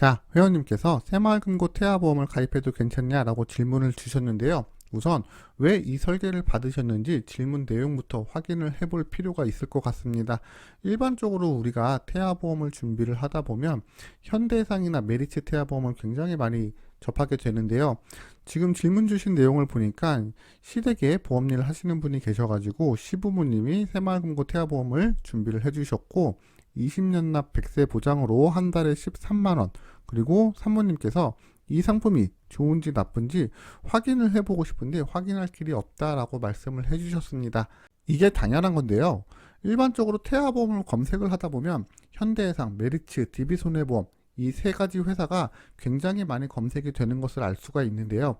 자, 회원님께서 새마을금고 태아보험을 가입해도 괜찮냐라고 질문을 주셨는데요. 우선 왜 이 설계를 받으셨는지 질문 내용부터 확인을 해볼 필요가 있을 것 같습니다. 일반적으로 우리가 태아보험을 준비를 하다 보면 현대해상이나 메리츠 태아보험을 굉장히 많이 접하게 되는데요. 지금 질문 주신 내용을 보니까 시댁에 보험 일을 하시는 분이 계셔가지고 시부모님이 새마을금고 태아보험을 준비를 해주셨고 20년 납 100세 보장으로 한 달에 13만원, 그리고 사모님께서 이 상품이 좋은지 나쁜지 확인을 해보고 싶은데 확인할 길이 없다라고 말씀을 해주셨습니다. 이게 당연한 건데요. 일반적으로 태아보험을 검색을 하다 보면 현대해상, 메리츠, DB손해보험 이 세 가지 회사가 굉장히 많이 검색이 되는 것을 알 수가 있는데요.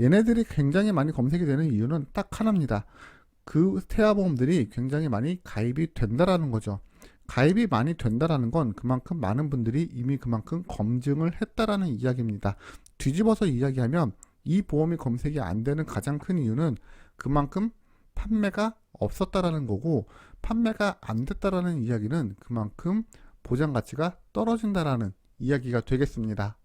얘네들이 굉장히 많이 검색이 되는 이유는 딱 하나입니다. 그 태아보험들이 굉장히 많이 가입이 된다라는 거죠. 가입이 많이 된다라는 건 그만큼 많은 분들이 이미 그만큼 검증을 했다라는 이야기입니다. 뒤집어서 이야기하면 이 보험이 검색이 안 되는 가장 큰 이유는 그만큼 판매가 없었다라는 거고, 판매가 안 됐다라는 이야기는 그만큼 보장 가치가 떨어진다라는 이야기가 되겠습니다.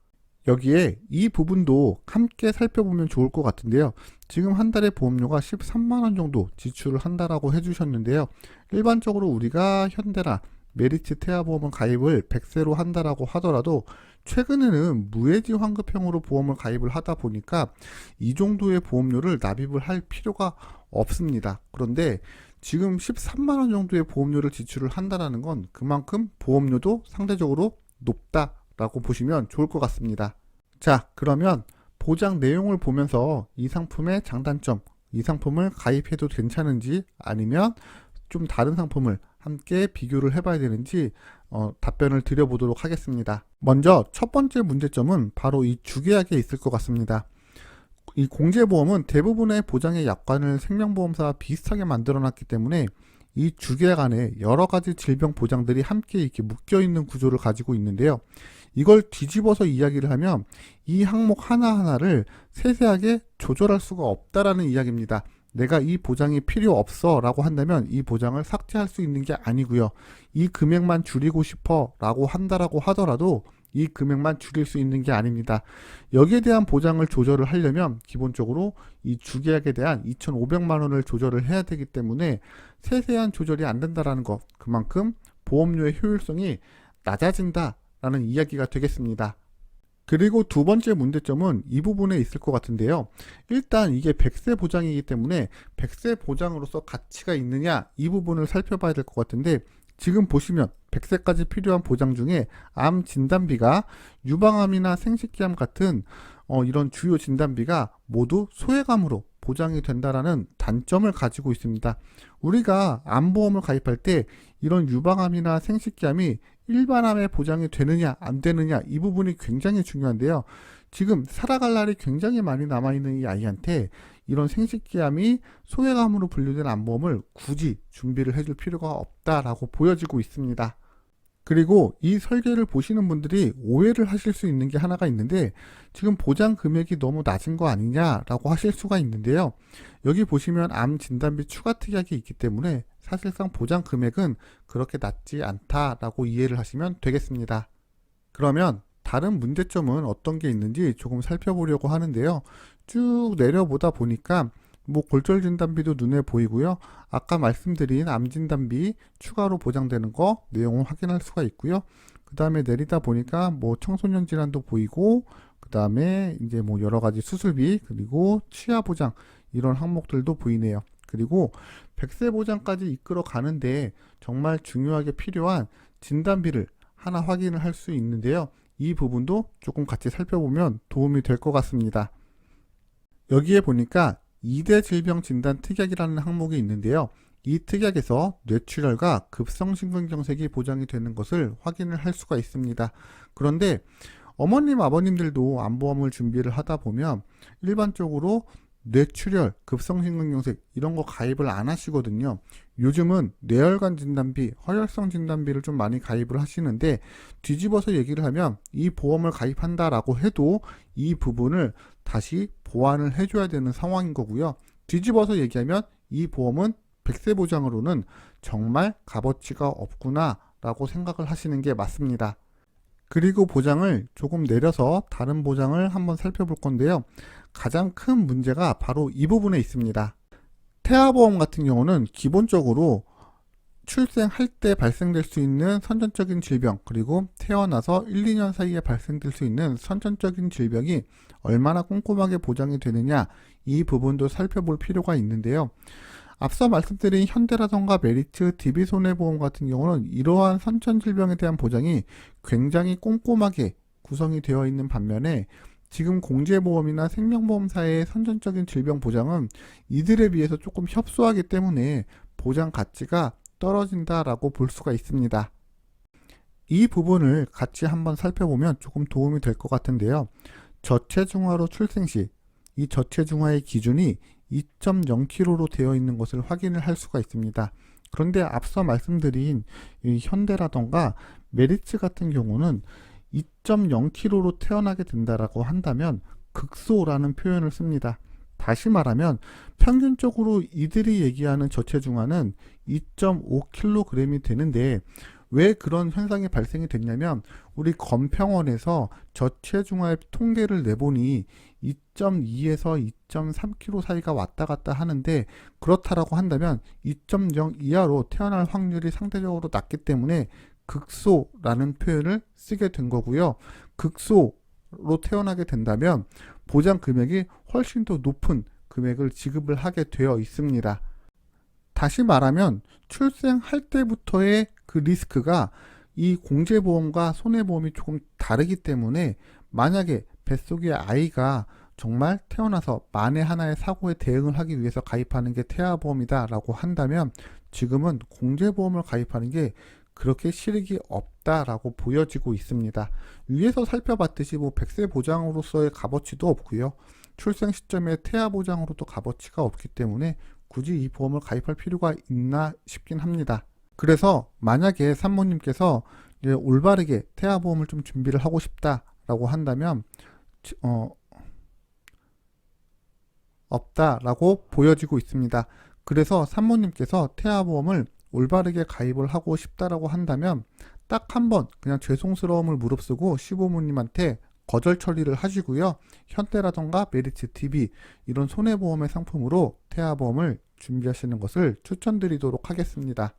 여기에 이 부분도 함께 살펴보면 좋을 것 같은데요. 지금 한 달에 보험료가 13만원 정도 지출을 한다라고 해주셨는데요. 일반적으로 우리가 현대나 메리츠 태아보험을 가입을 100세로 한다라고 하더라도 최근에는 무해지 환급형으로 보험을 가입을 하다 보니까 이 정도의 보험료를 납입을 할 필요가 없습니다. 그런데 지금 13만원 정도의 보험료를 지출을 한다는 건 그만큼 보험료도 상대적으로 높다라고 보시면 좋을 것 같습니다. 자, 그러면 보장 내용을 보면서 이 상품의 장단점, 이 상품을 가입해도 괜찮은지 아니면 좀 다른 상품을 함께 비교를 해봐야 되는지 답변을 드려보도록 하겠습니다. 먼저 첫 번째 문제점은 바로 이 주계약에 있을 것 같습니다. 이 공제보험은 대부분의 보장의 약관을 생명보험사와 비슷하게 만들어놨기 때문에 이 주계약 안에 여러 가지 질병 보장들이 함께 이렇게 묶여있는 구조를 가지고 있는데요. 이걸 뒤집어서 이야기를 하면 이 항목 하나하나를 세세하게 조절할 수가 없다라는 이야기입니다. 내가 이 보장이 필요 없어 라고 한다면 이 보장을 삭제할 수 있는 게 아니고요. 이 금액만 줄이고 싶어 라고 한다라고 하더라도 이 금액만 줄일 수 있는 게 아닙니다. 여기에 대한 보장을 조절을 하려면 기본적으로 이 주계약에 대한 2,500만 원을 조절을 해야 되기 때문에 세세한 조절이 안 된다라는 것, 그만큼 보험료의 효율성이 낮아진다 라는 이야기가 되겠습니다. 그리고 두 번째 문제점은 이 부분에 있을 것 같은데요. 일단 이게 100세 보장이기 때문에 100세 보장으로서 가치가 있느냐 이 부분을 살펴봐야 될 것 같은데, 지금 보시면 100세까지 필요한 보장 중에 암 진단비가 유방암이나 생식기암 같은 이런 주요 진단비가 모두 소액암으로 보장이 된다라는 단점을 가지고 있습니다. 우리가 암보험을 가입할 때 이런 유방암이나 생식기암이 일반암에 보장이 되느냐 안 되느냐 이 부분이 굉장히 중요한데요. 지금 살아갈 날이 굉장히 많이 남아있는 이 아이한테 이런 생식기암이 소액암으로 분류된 암보험을 굳이 준비를 해줄 필요가 없다라고 보여지고 있습니다. 그리고 이 설계를 보시는 분들이 오해를 하실 수 있는 게 하나가 있는데, 지금 보장 금액이 너무 낮은 거 아니냐라고 하실 수가 있는데요. 여기 보시면 암 진단비 추가 특약이 있기 때문에 사실상 보장 금액은 그렇게 낮지 않다라고 이해를 하시면 되겠습니다. 그러면 다른 문제점은 어떤 게 있는지 조금 살펴보려고 하는데요. 쭉 내려보다 보니까 골절 진단비도 눈에 보이고요. 아까 말씀드린 암 진단비 추가로 보장되는 거 내용을 확인할 수가 있고요. 그 다음에 내리다 보니까 청소년 질환도 보이고, 그 다음에 이제 여러 가지 수술비, 그리고 치아 보장 이런 항목들도 보이네요. 그리고 100세 보장까지 이끌어 가는데 정말 중요하게 필요한 진단비를 하나 확인을 할 수 있는데요. 이 부분도 조금 같이 살펴보면 도움이 될 것 같습니다. 여기에 보니까 2대 질병 진단 특약이라는 항목이 있는데요. 이 특약에서 뇌출혈과 급성심근경색이 보장이 되는 것을 확인을 할 수가 있습니다. 그런데 어머님, 아버님들도 암보험을 준비를 하다 보면 일반적으로 뇌출혈, 급성심근경색 이런 거 가입을 안 하시거든요. 요즘은 뇌혈관 진단비, 허혈성 진단비를 좀 많이 가입을 하시는데, 뒤집어서 얘기를 하면 이 보험을 가입한다라고 해도 이 부분을 다시 보완을 해줘야 되는 상황인 거고요. 뒤집어서 얘기하면 이 보험은 100세 보장으로는 정말 값어치가 없구나 라고 생각을 하시는 게 맞습니다. 그리고 보장을 조금 내려서 다른 보장을 한번 살펴볼 건데요. 가장 큰 문제가 바로 이 부분에 있습니다. 태아보험 같은 경우는 기본적으로 출생할 때 발생될 수 있는 선천적인 질병, 그리고 태어나서 1, 2년 사이에 발생될 수 있는 선천적인 질병이 얼마나 꼼꼼하게 보장이 되느냐, 이 부분도 살펴볼 필요가 있는데요. 앞서 말씀드린 현대라던가 메리츠, DB손해보험 같은 경우는 이러한 선천질병에 대한 보장이 굉장히 꼼꼼하게 구성이 되어 있는 반면에 지금 공제보험이나 생명보험사의 선천적인 질병 보장은 이들에 비해서 조금 협소하기 때문에 보장 가치가 떨어진다라고 볼 수가 있습니다. 이 부분을 같이 한번 살펴보면 조금 도움이 될 것 같은데요. 저체중아로 출생 시 이 저체중아의 기준이 2.0kg로 되어 있는 것을 확인을 할 수가 있습니다. 그런데 앞서 말씀드린 이 현대라던가 메리츠 같은 경우는 2.0kg로 태어나게 된다라고 한다면 극소라는 표현을 씁니다. 다시 말하면 평균적으로 이들이 얘기하는 저체중아는 2.5kg이 되는데 왜 그런 현상이 발생이 됐냐면 우리 건평원에서 저체중아의 통계를 내보니 2.2에서 2.3kg 사이가 왔다 갔다 하는데 그렇다라고 한다면 2.0 이하로 태어날 확률이 상대적으로 낮기 때문에 극소라는 표현을 쓰게 된 거고요. 극소로 태어나게 된다면 보장 금액이 훨씬 더 높은 금액을 지급을 하게 되어 있습니다. 다시 말하면 출생할 때부터의 그 리스크가 이 공제보험과 손해보험이 조금 다르기 때문에 만약에 뱃속의 아이가 정말 태어나서 만에 하나의 사고에 대응을 하기 위해서 가입하는 게 태아보험이다 라고 한다면 지금은 공제보험을 가입하는 게 그렇게 실익이 없다라고 보여지고 있습니다. 위에서 살펴봤듯이 100세 보장으로서의 값어치도 없고요. 출생 시점에 태아 보장으로도 값어치가 없기 때문에 굳이 이 보험을 가입할 필요가 있나 싶긴 합니다. 그래서 만약에 산모님께서 올바르게 태아 보험을 좀 준비를 하고 싶다라고 한다면 없다라고 보여지고 있습니다. 그래서 산모님께서 태아 보험을 올바르게 가입을 하고 싶다라고 한다면 딱 한 번 그냥 죄송스러움을 무릅쓰고 시부모님한테 거절 처리를 하시고요. 현대라던가 메리츠, DB 이런 손해보험의 상품으로 태아보험을 준비하시는 것을 추천드리도록 하겠습니다.